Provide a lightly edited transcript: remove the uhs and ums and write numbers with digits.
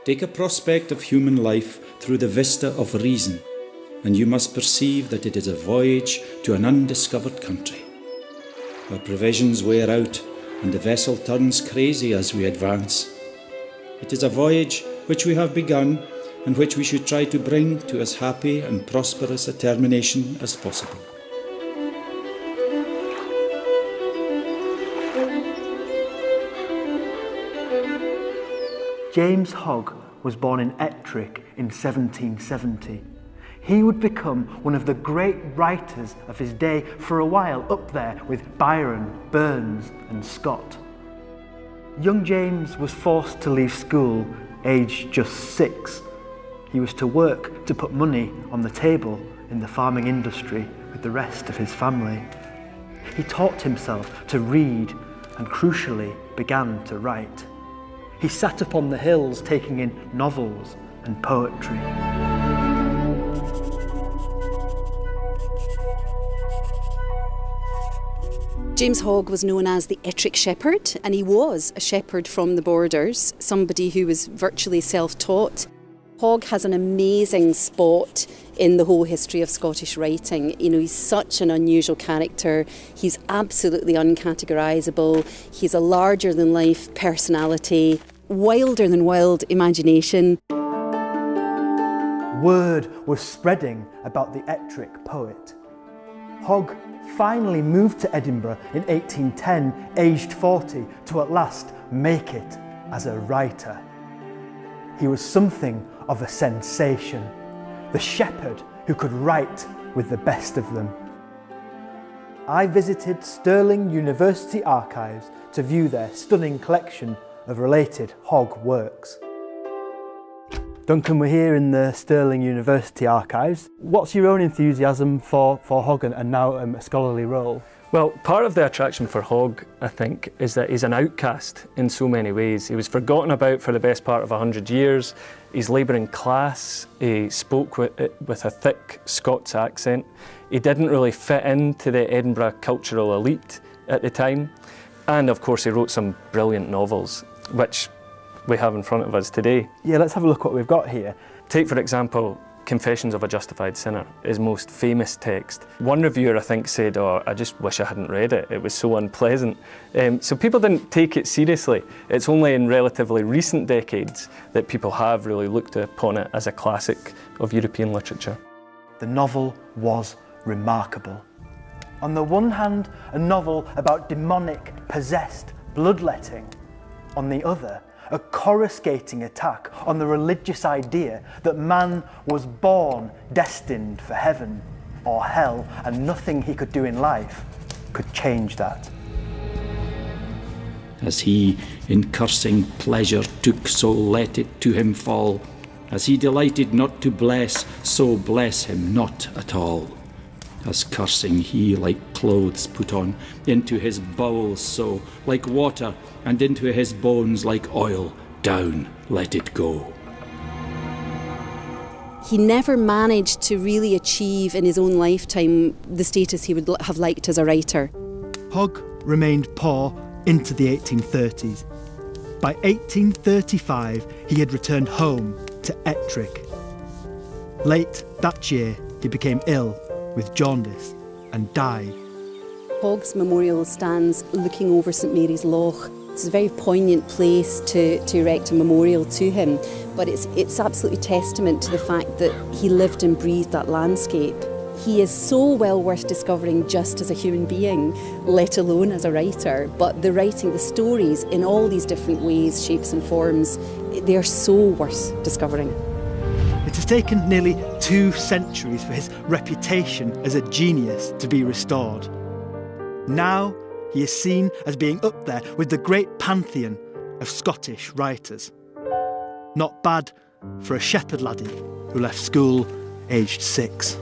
Take a prospect of human life through the vista of reason, and you must perceive that it is a voyage to an undiscovered country. Our provisions wear out, and the vessel turns crazy as we advance. It is a voyage which we have begun, and which we should try to bring to as happy and prosperous a termination as possible. James Hogg was born in Ettrick in 1770. He would become one of the great writers of his day, for a while up there with Byron, Burns and Scott. Young James was forced to leave school, aged just 6. He was to work to put money on the table in the farming industry with the rest of his family. He taught himself to read and, crucially, began to write. He sat up on the hills taking in novels and poetry. James Hogg was known as the Ettrick Shepherd, and he was a shepherd from the borders, somebody who was virtually self-taught. Hogg has an amazing spot in the whole history of Scottish writing. You know, he's such an unusual character. He's absolutely uncategorisable. He's a larger-than-life personality, wilder-than-wild imagination. Word was spreading about the Ettrick poet. Hogg finally moved to Edinburgh in 1810, aged 40, to at last make it as a writer. He was something of a sensation, the shepherd who could write with the best of them. I visited Stirling University archives to view their stunning collection of related Hogg works. Duncan, we're here in the Stirling University archives. What's your own enthusiasm for Hogg and now a scholarly role? Well, part of the attraction for Hogg, I think, is that he's an outcast in so many ways. He was forgotten about for the best part of 100 years. He's labouring class. He spoke with a thick Scots accent. He didn't really fit into the Edinburgh cultural elite at the time. And of course, he wrote some brilliant novels, which we have in front of us today. Yeah, let's have a look what we've got here. Take, for example, Confessions of a Justified Sinner, his most famous text. One reviewer, I think, said, "Oh, I just wish I hadn't read it. It was so unpleasant." So people didn't take it seriously. It's only in relatively recent decades that people have really looked upon it as a classic of European literature. The novel was remarkable. On the one hand, a novel about demonic, possessed bloodletting. On the other, a coruscating attack on the religious idea that man was born destined for heaven or hell, and nothing he could do in life could change that. As he in cursing pleasure took, so let it to him fall. As he delighted not to bless, so bless him not at all. As cursing he like clothes put on, into his bowels so, like water, and into his bones like oil, down let it go. He never managed to really achieve in his own lifetime the status he would have liked as a writer. Hogg remained poor into the 1830s. By 1835, he had returned home to Ettrick. Late that year, he became ill with jaundice and died. Hogg's memorial stands looking over St Mary's Loch. It's a very poignant place to erect a memorial to him, but it's absolutely testament to the fact that he lived and breathed that landscape. He is so well worth discovering just as a human being, let alone as a writer. But the writing, the stories in all these different ways, shapes and forms, they are so worth discovering. It has taken nearly 2 centuries for his reputation as a genius to be restored. Now he is seen as being up there with the great pantheon of Scottish writers. Not bad for a shepherd laddie who left school aged 6.